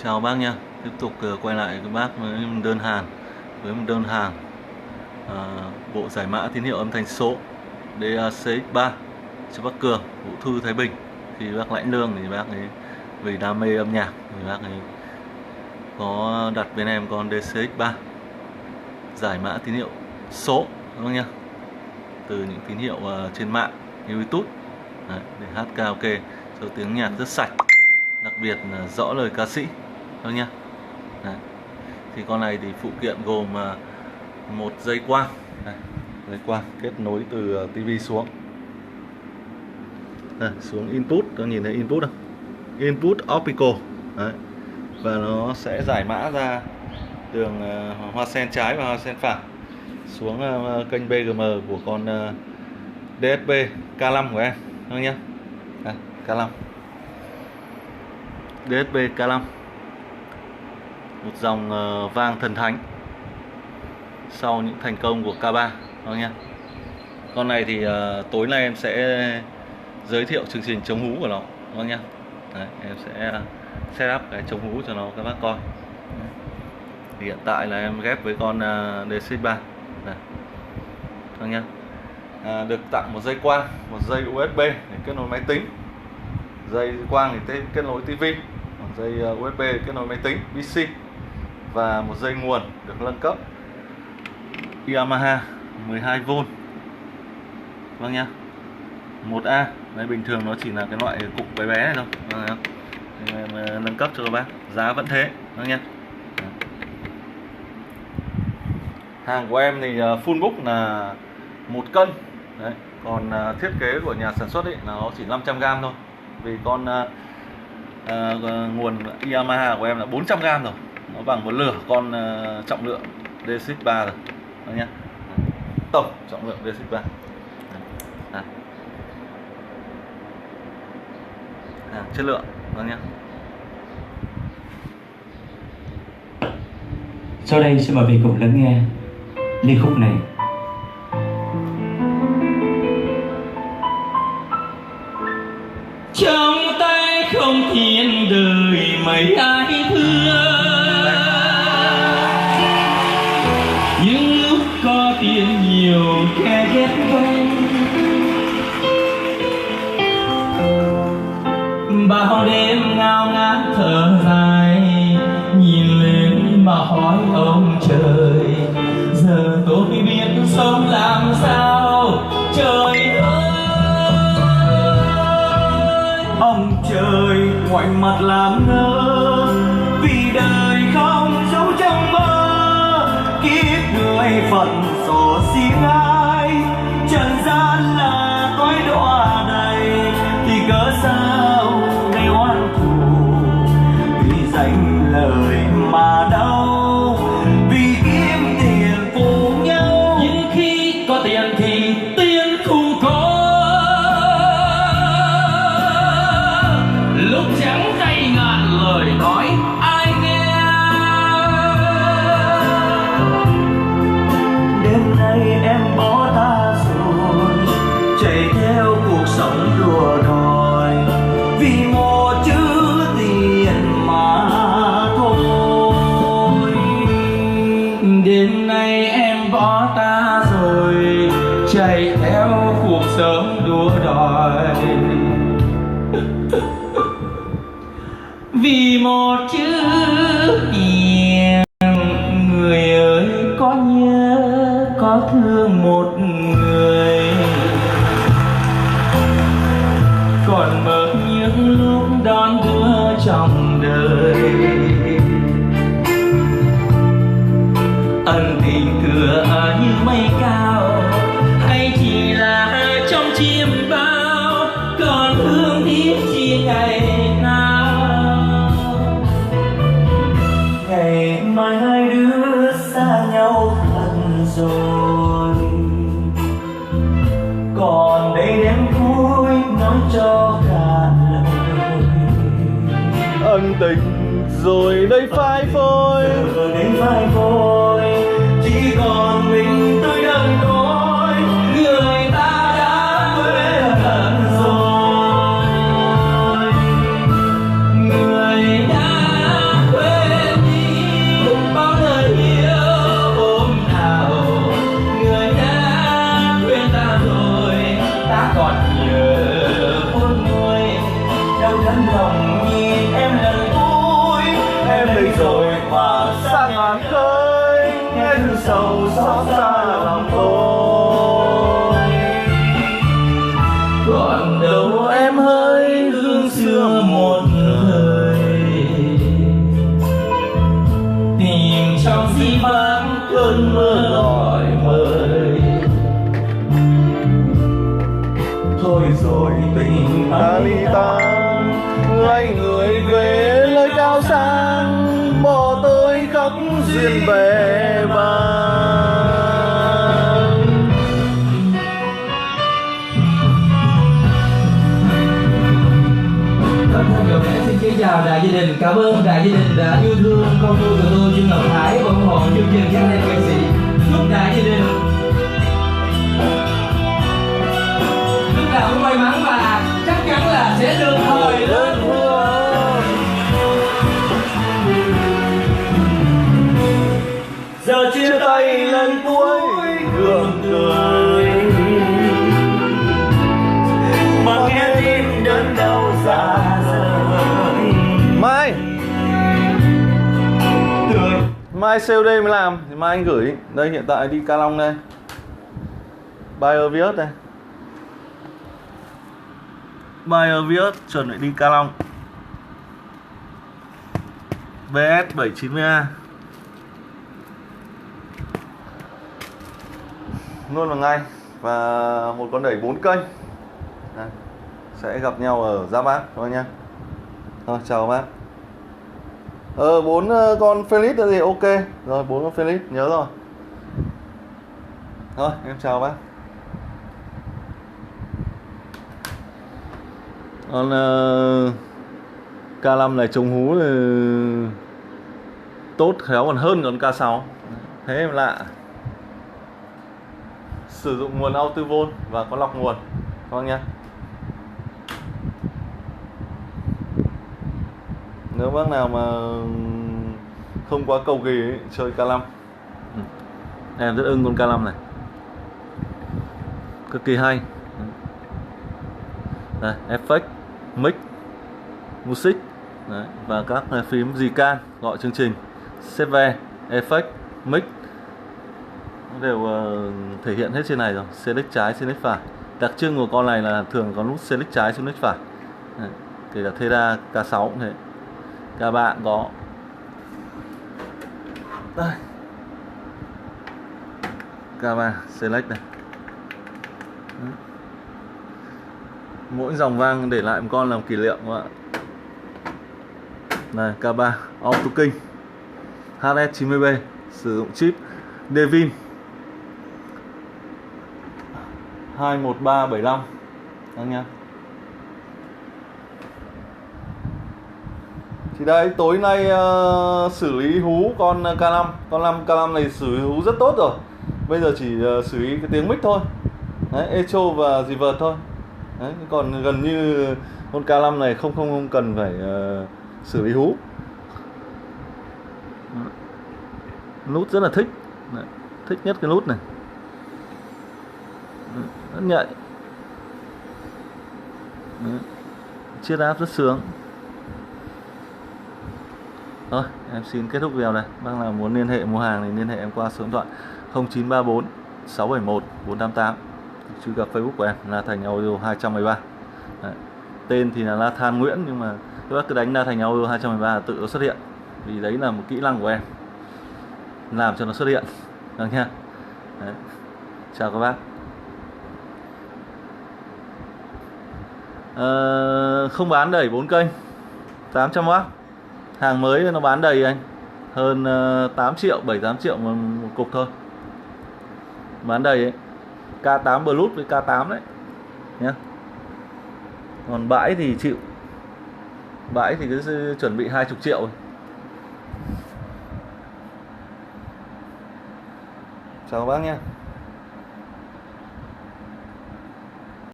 Chào bác nha. Tiếp tục quay lại với bác với một đơn hàng bộ giải mã tín hiệu âm thanh số DACX3 cho bác Cường, Vũ Thư, Thái Bình. Khi bác lãnh lương thì bác ấy vì đam mê âm nhạc thì bác ấy có đặt bên em con DCX3 giải mã tín hiệu số, đúng không nhá? Từ những tín hiệu trên mạng như YouTube. Đấy, để hát karaoke cho tiếng nhạc rất sạch, đặc biệt là rõ lời ca sĩ, thôi nhá. Đấy. Thì con này thì phụ kiện gồm một dây quang, dây quang kết nối từ tivi xuống. Đây, xuống input, các nhìn thấy input không? Input optical. Đấy. Và nó sẽ giải mã ra đường hoa sen trái và hoa sen phải xuống kênh BGM của con DSP K5 của em, thôi nhá. Đây, K5 DSP K5, một dòng vang thần thánh sau những thành công của K3, thôi nhá. Con này thì tối nay em sẽ giới thiệu chương trình chống hú của nó, thôi nhá. Đấy, em sẽ set up cái chống hú cho nó các bác coi. Thì hiện tại là em ghép với con DCX3 này, thôi nhá. Được tặng một dây quang, một dây USB để kết nối máy tính, dây quang thì kết nối tivi, dây USB kết nối máy tính PC, và một dây nguồn được nâng cấp Yamaha 12V, vâng nhá, 1A. Đây bình thường nó chỉ là cái loại cục bé bé này thôi, em nâng cấp cho các bác, giá vẫn thế, vâng nhá. Hàng của em thì full book là 1 cân. Đấy. Còn thiết kế của nhà sản xuất ấy là nó chỉ 500g thôi. Vì con nguồn Yamaha của em là 400g rồi, nó bằng một nửa con trọng lượng DCX3 rồi, đó nhá. Tổng trọng lượng DCX3. Hàng chất lượng, đó nhá. Sau đây xin mời quý vị cùng lắng nghe liên khúc này. Trong tay không thiên đời mấy ai thương, những lúc có tiền nhiều kẻ ghét vang, bao đêm ngao ngát thở dài, nhìn lên mà hỏi ông trời, giờ tôi biết sống làm sao. Trời ơi, ông trời ngoảnh mặt làm ngơ, vì đời không giống trong mơ. Kiếp người phận sổ xiên ai, trần gian là cõi đọa đầy, thì cớ sao gây oan thù, vì danh lời mà đâu, vì kiếm tiền phụ nhau. Nhưng khi có tiền thì tiền không có, lúc trắng tay ngàn lời nói ai nghe. Đêm nay em bỏ ta rồi, chạy theo cuộc sống đùa đòi, vì một chữ tiền mà thôi. Đêm nay em bỏ ta rồi, chạy theo cuộc sống đua đòi, vì một chữ tiền. Người ơi có nhớ có thương một người, còn mơ những lúc đón đưa trong đời. Ân tình thừa như mây cao, hay chỉ là trong chiêm bao, còn thương tiếc chi ngày nào. Ngày mai hai đứa xa nhau thật rồi, còn đây đêm cuối nói cho cả lời. Ân tình rồi đây phai phôi, Giờ đến phai phôi, chỉ còn mình tôi đơn côi. Người ta đã quên thật rồi, người đã đây rồi hòa sang ngàn khơi, nghe thương sầu xót xa lòng tôi. Còn đâu em hỡi hương xưa một lời, tìm trong di vãng cơn mơ gọi mời. Thôi rồi tình ta ly tan, người người về nơi cao sang, bỏ tôi khóc duyên về vang. Xin kính chào đại gia đình, cảm ơn đại gia đình đã yêu thương con nuôi của tôi Trương Ngọc Thái và ủng hộ chương trình các em nghệ sĩ. Chúc đại gia đình lúc nào cũng may mắn và chắc chắn là sẽ được thời lên mưa. Giờ chia tay lần cuối gượng cười, mà nghe tin đớn đau xa rời. Mai COD mới làm thì mai anh gửi. Đây hiện tại đi Ca Long đây, Bayer Vios đây, Bayer Vios chuẩn bị đi Ca Long, VS 790A luôn vào ngay, và một con đẩy 4 kênh. Đây, sẽ gặp nhau ở Giáp Bát các bác nhé. Thôi chào các bác. 4 con Felix là gì ok rồi, 4 con Felix nhớ rồi. Thôi em chào bác. Con K5 này trông hú thì tốt, khéo còn hơn con K6. Thế em lạ. Sử dụng nguồn AutoVol và có lọc nguồn các bác nhé. Nếu bác nào mà không quá cầu kỳ ấy, chơi K5, em rất ưng con K5 này, cực kỳ hay. Đây, effect, mic, music. Đấy, và các phím Zican gọi chương trình, save, effect, mic đều thể hiện hết trên này rồi. Select trái, select phải. Đặc trưng của con này là thường có nút select trái, select phải. Đấy, kể cả Theda K6 cũng thế, K3 cũng có. Đây, K3 select này. Mỗi dòng vang để lại một con làm kỷ niệm các bạn. Này, K3 Auto King HS90B sử dụng chip Devin 21375 các nhá. Thì đây, tối nay xử lý hú con K5. Con K5 này xử lý hú rất tốt rồi. Bây giờ chỉ xử lý cái tiếng mic thôi. Đấy, echo và reverb thôi. Đấy, còn gần như con K5 này không cần phải xử lý hú. Nút rất là thích. Đấy, thích nhất cái nút này. Rất nhạy. Đấy, chiết áp rất sướng. Thôi, em xin kết thúc video này. Bác nào muốn liên hệ mua hàng thì liên hệ em qua số điện thoại 0934 671 488. Truy cập Facebook của em là Thành Audio 213. Đấy. Tên thì là La Than Nguyễn, nhưng mà các bác cứ đánh La Thành Audio 213 là tự nó xuất hiện. Vì đấy là một kỹ năng của em làm cho nó xuất hiện. Được nha. Đấy. Chào các bác. Không bán đẩy 4 kênh 800W. Hàng mới nó bán đầy anh, hơn 8 triệu, 7-8 triệu một cục thôi. Bán đầy ấy. K8 Bluetooth với K8 đấy nhé. Còn bãi thì chịu. Bãi thì cứ chuẩn bị 20 triệu. Chào các bác nhé.